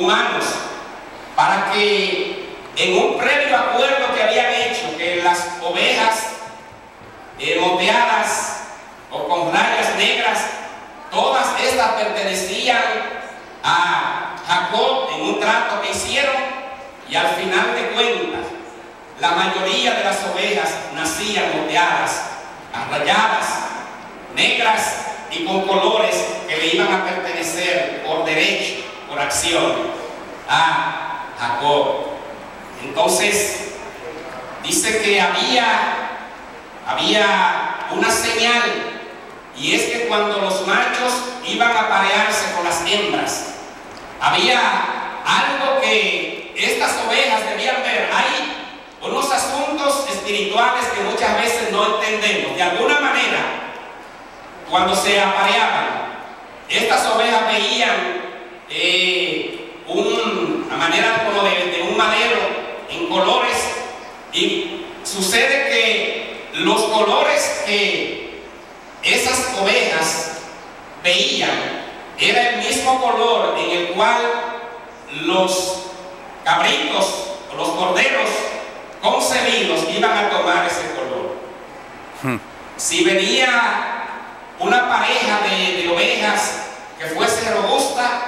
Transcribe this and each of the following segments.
humanos para que en un previo acuerdo que habían hecho, que las ovejas moteadas o con rayas negras, todas estas pertenecían a Jacob en un trato que hicieron, y al final de cuentas la mayoría de las ovejas nacían moteadas, rayadas, negras y con colores que le iban a pertenecer por derecho, por acción a Jacob. Entonces dice que había una señal, y es que cuando los machos iban a aparearse con las hembras, había algo que estas ovejas debían ver. Hay unos asuntos espirituales que muchas veces no entendemos. De alguna manera, cuando se apareaban, estas ovejas veían una manera como de un madero en colores, y sucede que los colores que esas ovejas veían era el mismo color en el cual los cabritos o los corderos concebidos iban a tomar ese color. Si venía una pareja de ovejas que fuese robusta,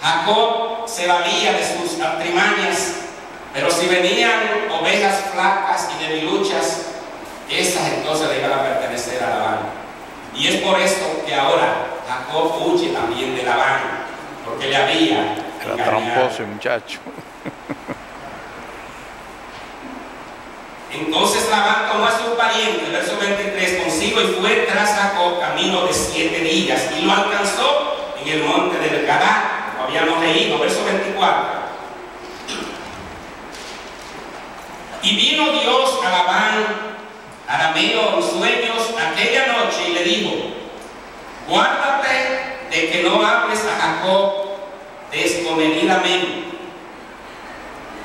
Jacob se valía de sus artimañas, pero si venían ovejas flacas y debiluchas, esas entonces le iban a pertenecer a Labán. Y es por esto que ahora Jacob huye también de Labán, porque le había Era engañado. tramposo el muchacho. Entonces Labán tomó a su pariente, verso 23, consigo, y fue tras Jacob camino de 7 días, y lo alcanzó en el monte del Gadá, como habíamos leído, verso 24. Y vino Dios a Labán, arameo, en sueños aquella noche, y le dijo: guárdate de que no hables a Jacob descomedidamente.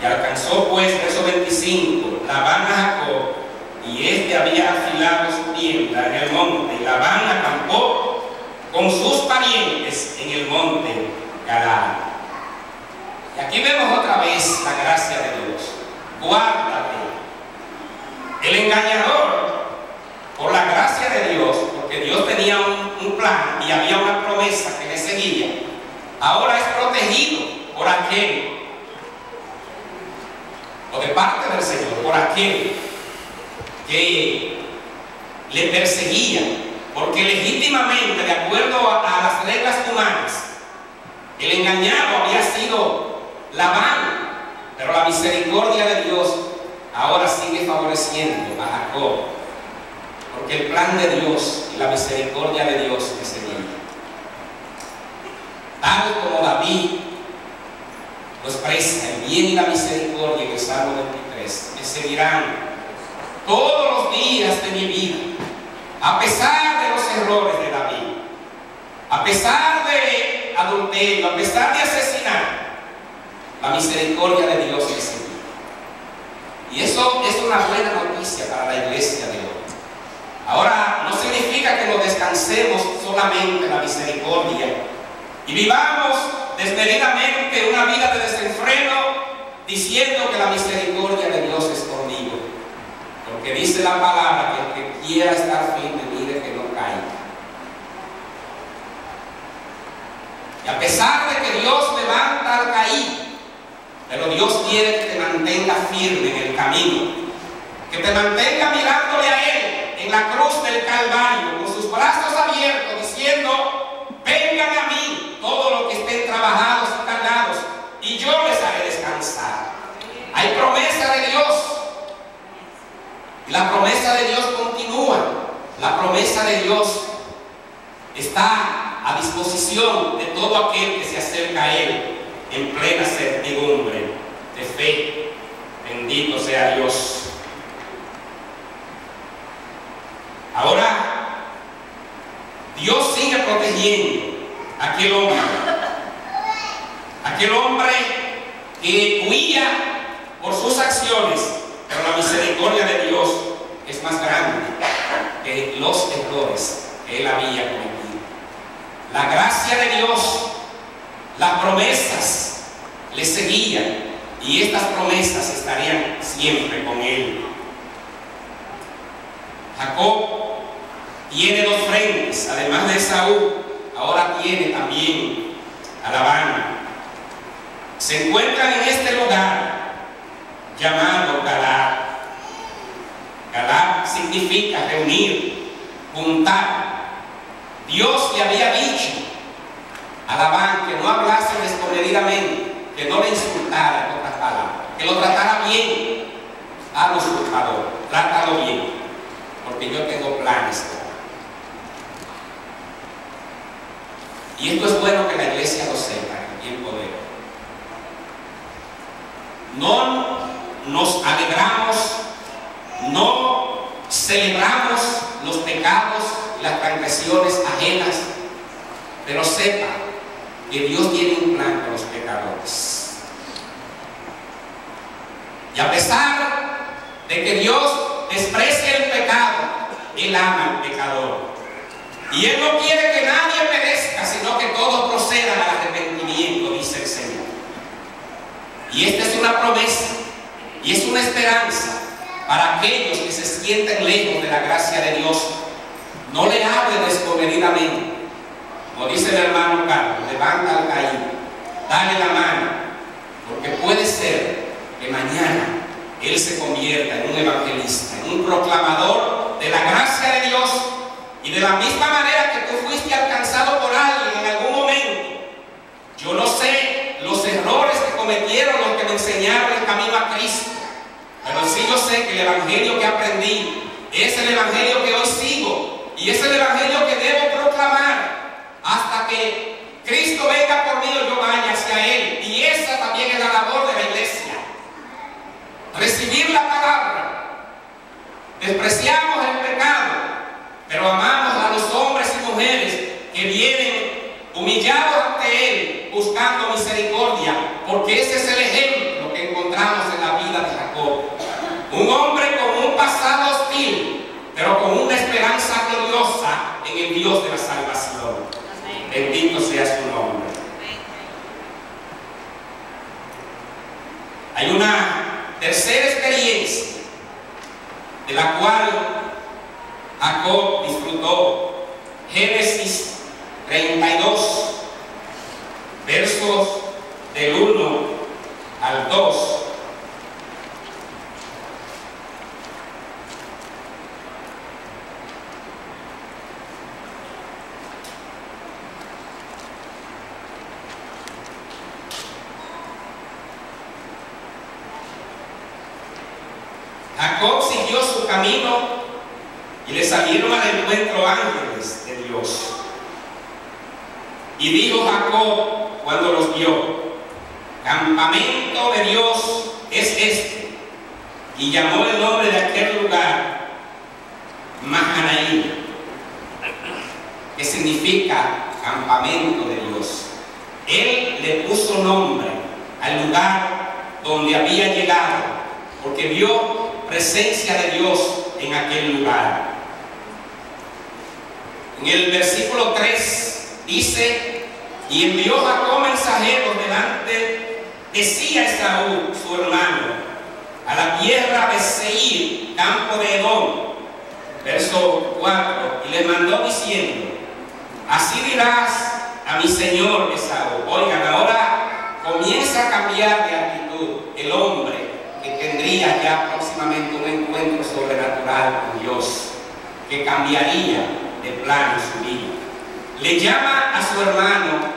Y alcanzó pues, verso 25, Labán a Jacob, y éste había afilado su tienda en el monte, y Labán acampó con sus parientes en el monte Gadá. Y aquí vemos otra vez la gracia de Dios. Guárdate. El engañador, por la gracia de Dios, porque Dios tenía un plan y había una promesa que le seguía, ahora es protegido por aquel, o de parte del Señor, por aquel que le perseguía, porque legítimamente, de acuerdo a las reglas humanas, el engañado había sido Labán, pero la misericordia de Dios ahora sigue favoreciendo a Jacob, porque el plan de Dios y la misericordia de Dios le seguían. Tal como David lo expresa, el bien y la misericordia en el Salmo 23 me seguirán todos los días de mi vida, a pesar de los errores de David, a pesar de adulterio, a pesar de asesinar. La misericordia de Dios le seguirá. Y eso es una buena noticia para la iglesia de hoy. Ahora, no significa que nos descansemos solamente en la misericordia y vivamos desmedidamente una vida de desenfreno diciendo que la misericordia de Dios es conmigo. Porque dice la palabra que el que quiera estar firme, mire que no caiga. Y a pesar de que Dios levanta al caído, pero Dios quiere que te mantenga firme en el camino, que te mantenga mirándole a Él en la cruz del Calvario, con sus brazos abiertos, diciendo: vengan a mí todos los que estén trabajados y cargados, y yo les haré descansar. Hay promesa de Dios, y la promesa de Dios continúa. La promesa de Dios está a disposición de todo aquel que se acerca a Él en plena certidumbre de fe. Bendito sea Dios. Ahora, Dios sigue protegiendo a aquel hombre que huía por sus acciones, pero la misericordia de Dios es más grande que los errores que él había cometido. La gracia de Dios, las promesas le seguían y estas promesas estarían siempre con él. Jacob tiene dos frentes, además de Esaú, ahora tiene también a Labán. Se encuentran en este lugar llamado Galaad. Galaad significa reunir, juntar. Dios le había dicho a Labán que no hablase descomedidamente, que no le insultara, en otras palabras, que lo tratara bien. Al usurpador, trátalo bien, porque yo tengo planes. Y esto es bueno que la iglesia lo sepa en tiempo de hoy. No nos alegramos, no celebramos los pecados y las transgresiones ajenas, pero sepa que Dios tiene un plan con los pecadores. Y a pesar de que Dios desprecia el pecado, Él ama al pecador. Y Él no quiere que nadie perezca, sino que todos procedan al arrepentimiento, dice el Señor. Y esta es una promesa y es una esperanza para aquellos que se sienten lejos de la gracia de Dios. No le hable descomedidamente. Como dice el hermano Carlos, levanta al caído, dale la mano, porque puede ser que mañana él se convierta en un evangelista, en un proclamador de la gracia de Dios. Y de la misma manera que tú fuiste alcanzado por alguien en algún momento, yo no sé los errores que cometieron los que me enseñaron el camino a Cristo, pero sí yo sé que el evangelio que aprendí es el evangelio que hoy sigo y es el evangelio que debo proclamar hasta que Cristo venga por mí o yo vaya hacia Él. Y esa también es la labor de la iglesia: recibir la palabra. Despreciamos el pecado, pero amamos a los hombres y mujeres que vienen humillados ante Él, buscando misericordia, porque ese es el ejemplo que encontramos en la vida de Jacob. Un hombre con un pasado hostil, pero con una esperanza gloriosa en el Dios de la salvación. Amén. Bendito sea su nombre. Amén. Hay una tercera experiencia de la cual Jacob disfrutó. Génesis 32, versos del 1 al 2. Jacob siguió su camino y le salieron al encuentro ángeles de Dios. Y dijo Jacob cuando los vio: campamento de Dios es este. Y llamó el nombre de aquel lugar Mahanaim, que significa campamento de Dios. Él le puso nombre al lugar donde había llegado, porque vio presencia de Dios en aquel lugar. En el versículo 3 dice: y envió Jacob mensajeros delante de sí a Esaú, su hermano, a la tierra de Seir, campo de Edom. Verso 4: y le mandó diciendo: así dirás a mi señor Esaú. Oigan, ahora comienza a cambiar de actitud el hombre que tendría ya próximamente un encuentro sobrenatural con Dios, que cambiaría de plano su vida. Le llama a su hermano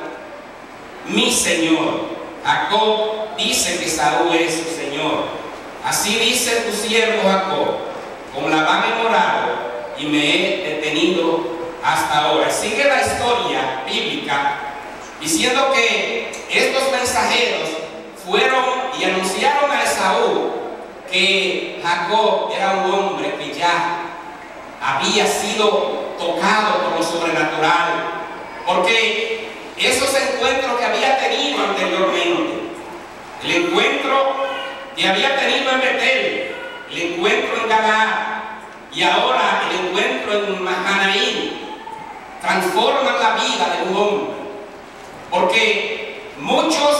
mi señor. Jacob dice que Esaú es su señor. Así dice tu siervo Jacob: con Labán he morado y me he detenido hasta ahora. Sigue la historia bíblica diciendo que estos mensajeros fueron y anunciaron a Esaú que Jacob era un hombre que ya había sido tocado por lo sobrenatural, porque esos encuentros que había tenido anteriormente, el encuentro que había tenido en Betel, el encuentro en Galaad y ahora el encuentro en Mahanaim, transforman la vida de un hombre, porque muchos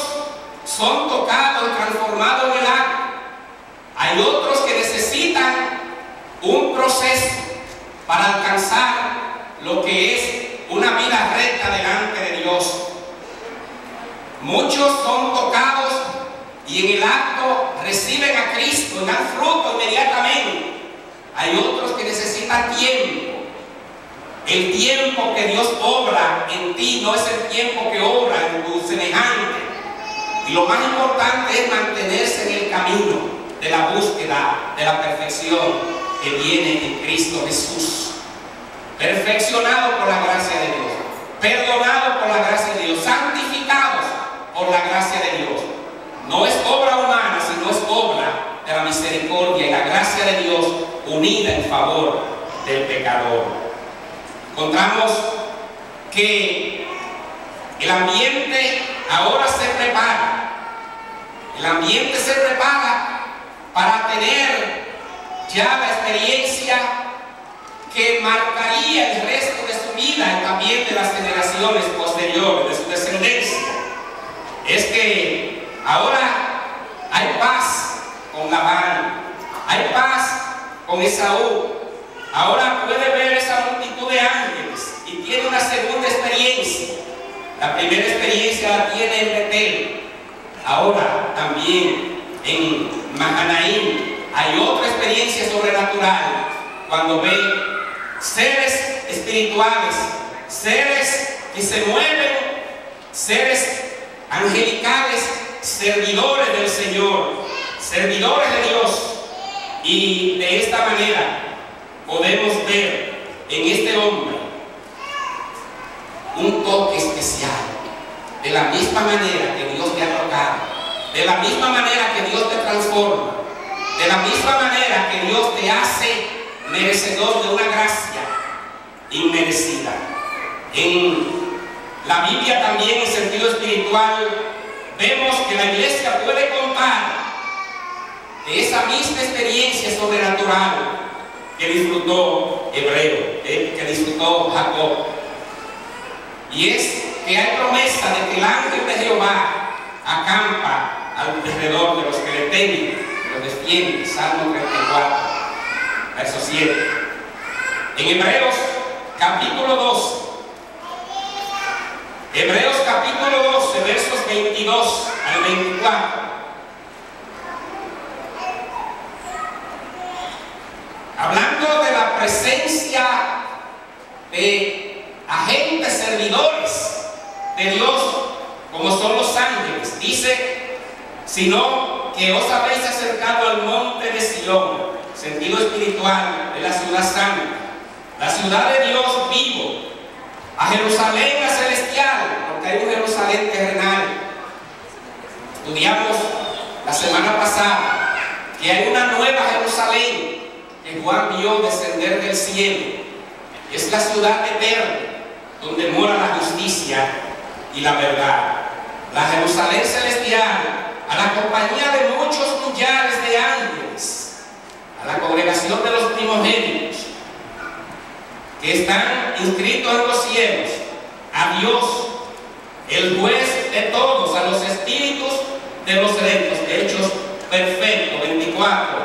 son tocados y transformados en el acto. Hay otros que necesitan un proceso para alcanzar lo que es una vida recta delante de Dios. Muchos son tocados y en el acto reciben a Cristo y dan fruto inmediatamente. Hay otros que necesitan tiempo. El tiempo que Dios obra en ti no es el tiempo que obra en tu semejante. Y lo más importante es mantenerse en el camino de la búsqueda de la perfección que viene en Cristo Jesús. Perfeccionado por la gracia de Dios, perdonado por la gracia de Dios, santificados por la gracia de Dios. No es obra humana, sino es obra de la misericordia y la gracia de Dios unida en favor del pecador. Encontramos que el ambiente ahora se prepara. El ambiente se prepara para tener ya la experiencia que marcaría el resto de su vida y también de las generaciones posteriores, de su descendencia. Es que ahora hay paz con Labán, hay paz con Esaú. Ahora puede ver esa multitud de ángeles y tiene una segunda experiencia. La primera experiencia la tiene en Betel. Ahora también en Mahanaim hay otra experiencia sobrenatural cuando ve seres espirituales, seres que se mueven, seres angelicales, servidores del Señor, servidores de Dios. Y de esta manera podemos ver en este hombre un toque especial. De la misma manera que Dios te ha tocado, de la misma manera que Dios te transforma, de la misma manera que Dios te hace merecedor de una gracia inmerecida. En la Biblia también, en sentido espiritual, vemos que la iglesia puede contar de esa misma experiencia sobrenatural que disfrutó Hebreo, que disfrutó Jacob. Y es que hay promesa de que el ángel de Jehová acampa alrededor de los que le temen, los defiende. Salmo 34, verso 7. En Hebreos capítulo 12, Hebreos capítulo 12, versos 22 al 24. Hablando de la presencia de agentes servidores de Dios, como son los ángeles, dice: sino que os habéis acercado al monte de Sión, sentido espiritual de la ciudad santa, la ciudad de Dios vivo, a Jerusalén la celestial, porque hay un Jerusalén terrenal. Estudiamos la semana pasada que hay una nueva Jerusalén que Juan vio descender del cielo. Es la ciudad eterna, donde mora la justicia y la verdad. La Jerusalén celestial, a la compañía de muchos millares de ángeles, a la congregación de los primogénitos que están inscritos en los cielos, a Dios, el juez de todos, a los espíritus de los electos. Hechos perfecto 24,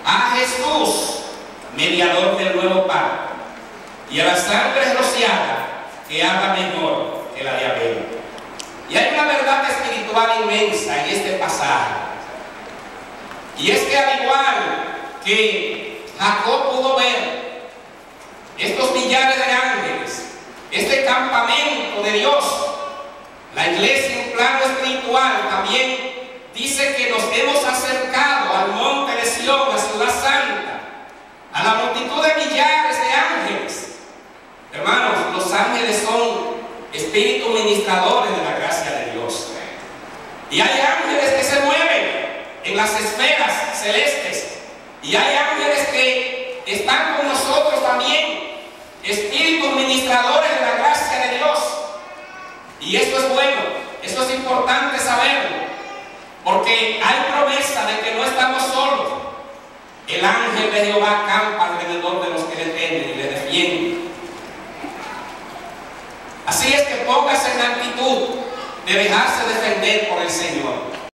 a Jesús, mediador del nuevo pacto, y a la sangre rociada, que habla mejor que la de Abel. Y hay una verdad espiritual inmensa en este pasaje, y es que al igual que Jacob pudo ver estos millares de ángeles, este campamento de Dios, la iglesia en plano espiritual también dice que nos hemos acercado al monte de Sión, la ciudad santa, a la multitud de millares de ángeles. Hermanos, los ángeles son espíritus ministradores de la gracia de Dios. Y hay ángeles que se mueven en las esferas celestes. Y hay ángeles que están con nosotros también, espíritus ministradores de la gracia de Dios. Y esto es bueno, esto es importante saberlo, porque hay promesa de que no estamos solos. El ángel de Jehová acampa alrededor de los que le temen y le defienden. Así es que póngase en la actitud de dejarse defender por el Señor.